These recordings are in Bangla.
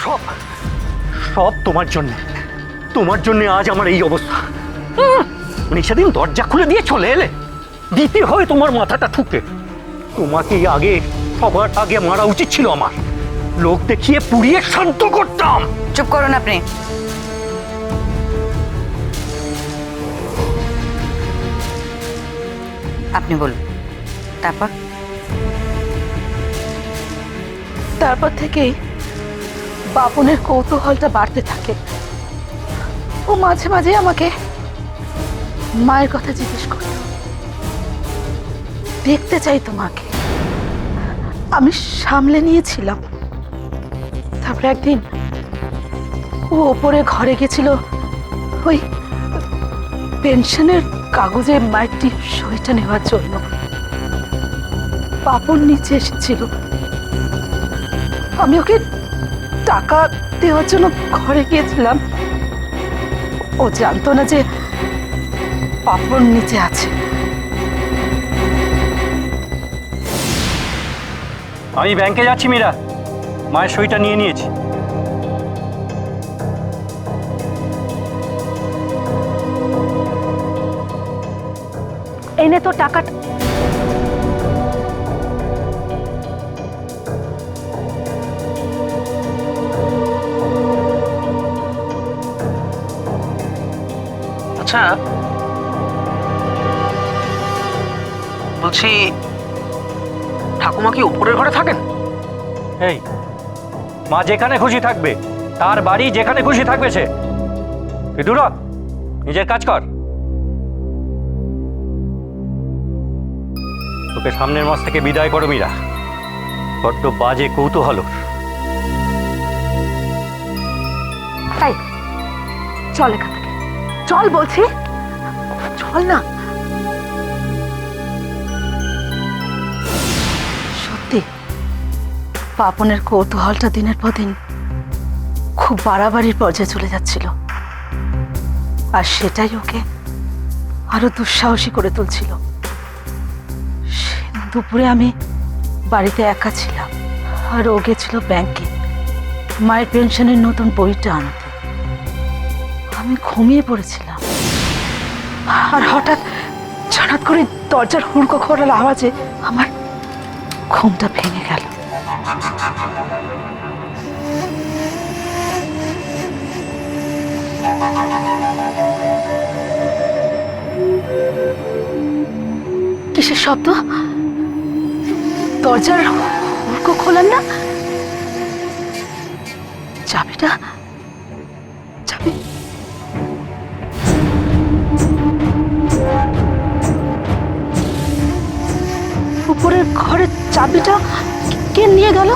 সব সব তোমার জন্য। তোমার জন্য আজ আমার এই অবস্থা। উনি সেদিন দরজা খুলে দিয়ে চলে এলে, দিতে হয় তোমার মাথাটা ঠুকে। তোমাকে আগে, সবার আগে মারা উচিত ছিল আমার। লোক দেখিয়ে পুড়িয়ে শান্ত করতাম। চুপ করুন আপনি। আপনি বলুন, তারপর? তারপর থেকেই বাপনের কৌতূহলটা বাড়তে থাকে। ও মাঝে মাঝে আমাকে মায়ের কথা জিজ্ঞেস করত, দেখতে চাই তোমাকে। আমি সামলে নিয়েছিলাম। তারপরে একদিন ও ওপরে ঘরে গেছিল ওই পেনশনের কাগজে মায়েরটি সইটা নেওয়ার জন্য। বাপন নিচে এসেছিল। আমি ওকে টাকা দেওয়ার জন্য ঘরে গিয়েছিলাম। ও জানতো না যে পাপন নিচে আছে। আমি ব্যাংকে যাচ্ছি মীরা, মায়ের সইটা নিয়ে নিয়েছি। এনে তো টাকাটা। আচ্ছা, বলছি ঠাকুমা কি উপরের ঘরে থাকেন? এই, মা যেখানে খুশি থাকবে, তার বাড়ি যেখানে খুশি থাকবে সে। বিদুরা, নিজের কাজ কর। তোকে সামনের মাস থেকে বিদায় করো মীরা। বড্ড বাজে কৌতূহল। তাই চল এখান থেকে, চল বলছি, চল না। সত্যি পাপনের কৌতূহলটা দিনের পর দিন খুব বাড়াবাড়ির পর্যায়ে চলে যাচ্ছিল, আর সেটাই ওকে আরো দুঃসাহসী করে তুলছিল। সেদিন দুপুরে আমি বাড়িতে একা ছিলাম, আর ও গেছিল ব্যাংকে মায়ের পেনশনের নতুন বইটা আনতে। আমি ঘুমিয়ে পড়েছিলাম, আর হঠাৎ করে দরজার হুড়কো খোলার আওয়াজে আমার ঘুমটা ভেঙে গেল। কিসের শব্দ? দরজার হুড়কো খোলার না? চাবিটা, চাবি উপরের ঘরের চাবিটা কে নিয়ে গেল?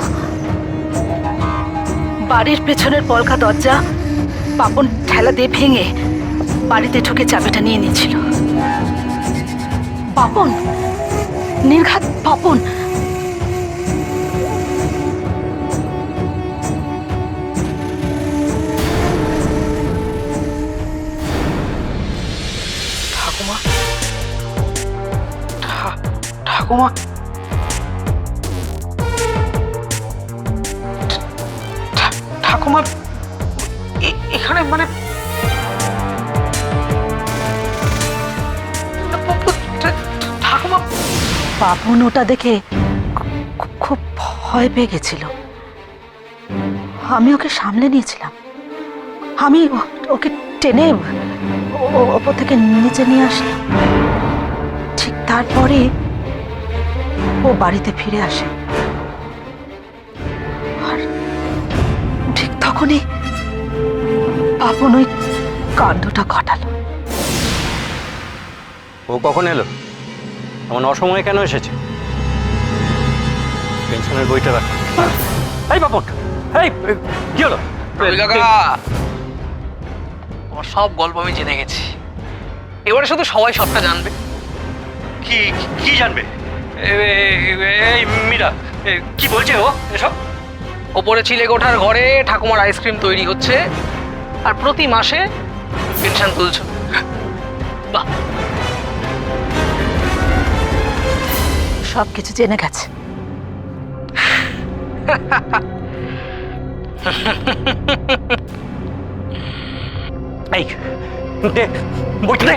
বাড়ির পেছনের পলকা দরজা পাপন ঠেলা দিয়ে ভেঙে বাড়িতে ঢুকে চাবিটা নিয়ে নিয়েছিল। পাপন, নির্ঘাত পাপন। ঠাকুমা, ঠাকুমা, ঠাকুমা এখানে মানে ঠাকুমা? পাপন ওটা দেখে খুব ভয় পেয়ে গেছিল। আমি ওকে সামলে নিয়েছিলাম। আমি ওকে টেনে ওপর থেকে নিচে নিয়ে আসলাম। ঠিক তারপরে ও বাড়িতে ফিরে আসে, আর ঠিক তখনই পাপন ওই কাণ্ডটা ঘটালো। ও কখন এলো? এমন অসময়ে কেন এসেছে? পেনশনের বইটা রাখ। এই বাপন, এই কি হলো? তোমার সব গল্প আমি জেনে গেছি। এবারে শুধু সবাই সবটা জানবে। কি কি জানবে? এই মীরা, কি বলছে ও এসব? ওপরে চিলেকোঠার ঘরে ঠাকুমার আইসক্রিম তৈরি হচ্ছে, আর প্রতি মাসে পেনশন তুলছো। বাহ, সবকিছু জেনে গেছে। এই দে বইটা দে।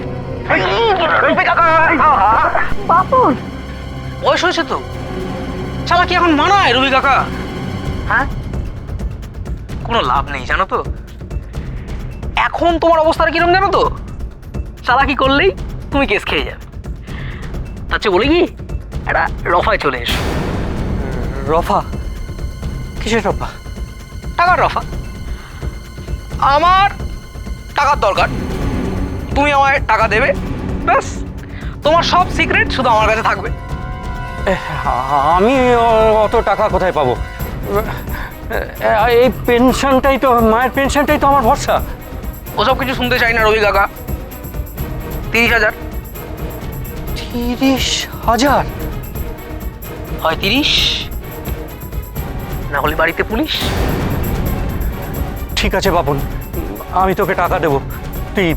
বাপন, বয়স হয়েছে তো, শালা কি এখন মানায় রবি কাকা? হ্যাঁ, কোনো লাভ নেই জানো তো। এখন তোমার অবস্থাটা কিরম জানো তো, শালা কি করলেই তুমি কেস খেয়ে যাবে। তার চেয়ে বলে কি, একটা রফায় চলে এসো। রফা? কিসের রফা? টাকার রফা। আমার টাকার দরকার, তুমি আমায় টাকা দেবে, ব্যাস। তোমার সব সিক্রেট শুধু আমার কাছে থাকবে। আমি অত টাকা কোথায় পাবো? এই পেনশনটাই তো, মায়ের পেনশনটাই তো আমার ভরসা। ওসব কিছু শুনতে চাই না রবি কাকা। 30,000। 30,000? হয় 30, না হলে বাড়িতে পুলিশ। ঠিক আছে বাপন, আমি তোকে টাকা দেবো, তুই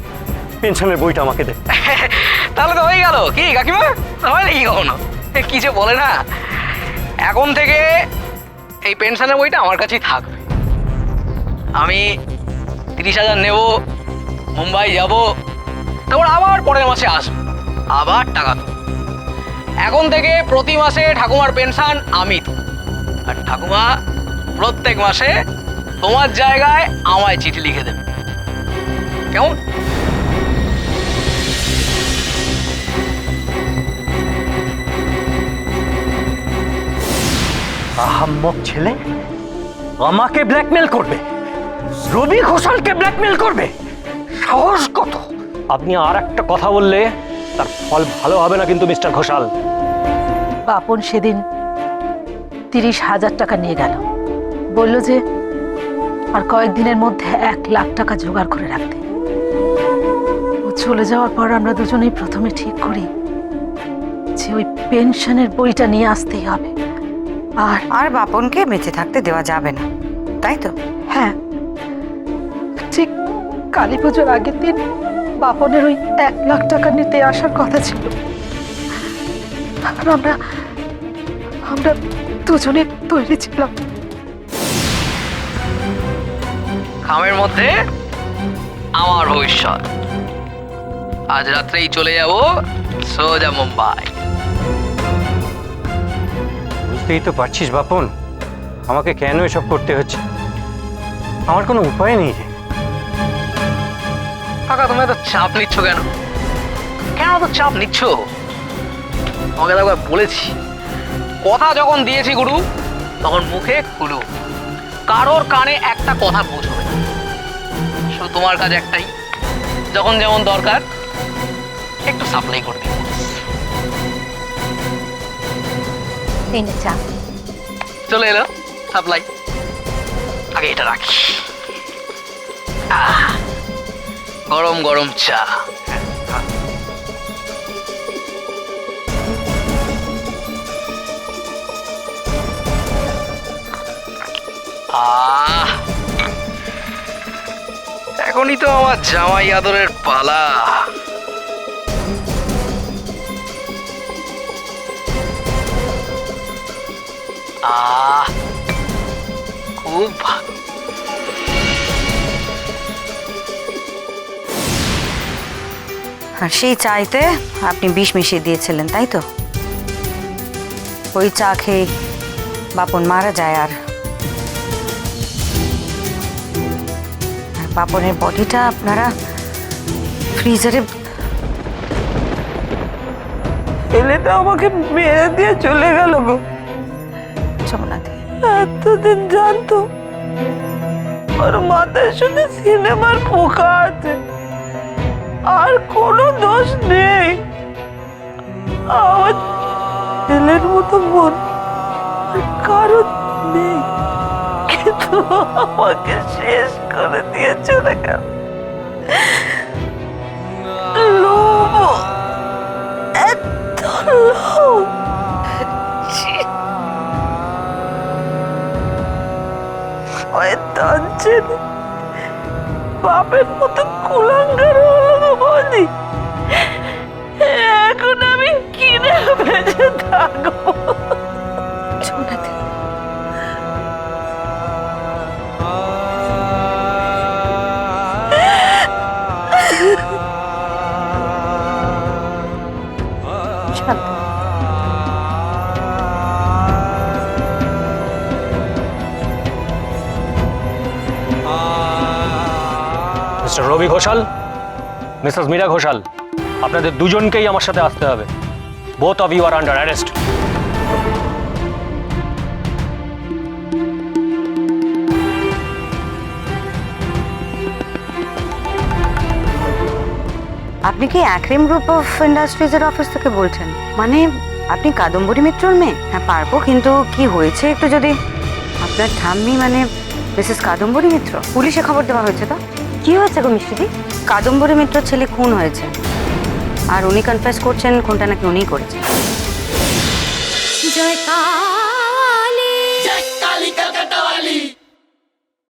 পেনশনের বইটা আমাকে দে। তাহলে তো হয়ে গেল। কি কাকিমা, হয় নাকি কখনো? কি যে বলে না, এখন থেকে এই পেনশনের বইটা আমার কাছেই থাকবে। আমি 30,000 নেব, মুম্বাই যাব, তারপর আবার পরের মাসে আসবো, আবার টাকা দেবো। এখন থেকে প্রতি মাসে ঠাকুমার পেনশন আমি দেব। আর ঠাকুমা প্রত্যেক মাসে তোমার জায়গায় আমায় চিঠি লিখে দেবে। কেমন? আহাম্মক ছেলে আমাকে ব্ল্যাকমেল করবে, রবি ঘোষালকে ব্ল্যাকমেল করবে, সাহস কত! আপনি আর একটা কথা বললে তার ফল ভালো হবে না কিন্তু মিস্টার ঘোষাল। বাপন সেদিন 30,000 টাকা নিয়ে গেল, বলল যে আর কয়েকদিনের মধ্যে 1,00,000 টাকা জোগাড় করে রাখতে। ও চলে যাওয়ার পর আমরা দুজনেই প্রথমে ঠিক করি যে ওই পেনশনের বইটা নিয়ে আসতেই হবে। আর বাপনকে বেঁচে থাকতে দেওয়া যাবে না, তাই তো? হ্যাঁ, ঠিক কালী পুজোর আগের দিন বাপনের ওই 1,00,000 টাকা নিতে আসার কথা ছিল। আর আমরা দুজনে তৈরি ছিলাম। খামের মধ্যে আমার ভবিষ্যৎ। আজ রাত্রেই চলে যাব সোজা মুম্বাই। বুঝতেই তো পারছিস বাপন, আমাকে কেন এসব করতে হচ্ছে। আমার কোনো উপায় নেই রে। কাকা তুমি এত চাপ নিচ্ছ কেন? কেন তো চাপ নিচ্ছ? তোমাকে তো একবার বলেছি, কথা যখন দিয়েছি গুরু, তখন মুখে কুলু। কারোর কানে একটা কথা পৌঁছবে না। শুধু তোমার কাজ একটাই, যখন যেমন দরকার একটু সাপ্লাই করে দিই। এই নে চা। চলে এলো সাপ্লাই। আগে এটা রাখি। গরম গরম চা। এখনই তো আমার জামাই আদরের পালা। খুব ভালো। আর সেই চাইতে আপনি বিষ মিশিয়ে দিয়েছিলেন, তাই তো? ওই চা খেয়ে বাপন মারা যায়। আর বাপনের বডিটা আপনারা ফ্রিজারে এলে তো আমাকে মেরে দিয়ে চলে গেল গো। যমুনাতে এতদিন জানতো ওর মাথায় শুধু সিনেমার পোকা আছে, আর কোনো দোষ নেই। আমার ছেলের মতো মন আর কারো নেই, কিন্তু আমাকে শেষ করে দিয়ে চলে গেল। লোভ, এত লোভ! ছি! শয়তান ছেলে, বাপের মতো কুলাঙ্গার হলো বলি। এখন আমি কিনে বেঁচে থাকবো? যমুনাতে মিস্টার রবি ঘোষাল, মিসেস মীরা ঘোষাল, আপনাদের দুজনকেই আমার সাথে আসতে হবে। Both of you are under arrest. আপনি কি অ্যাক্রিম গ্রুপ অফ ইন্ডাস্ট্রিজের অফিস থেকে বলছেন? মানে আপনি কাদম্বরী মিত্রর মেয়ে? হ্যাঁ পারবো, কিন্তু কি হয়েছে একটু যদি। আপনার ঠাম্মি মানে মিসেস কাদম্বরী মিত্র, পুলিশে খবর দেওয়া হয়েছে তো? কি হয়েছে গো মিষ্টিদি? কাদম্বরী মিত্র ছেলে খুন হয়েছে, আর উনি কনফেস করছেন খুনটা নাকি উনিই করেছেন। জয়কার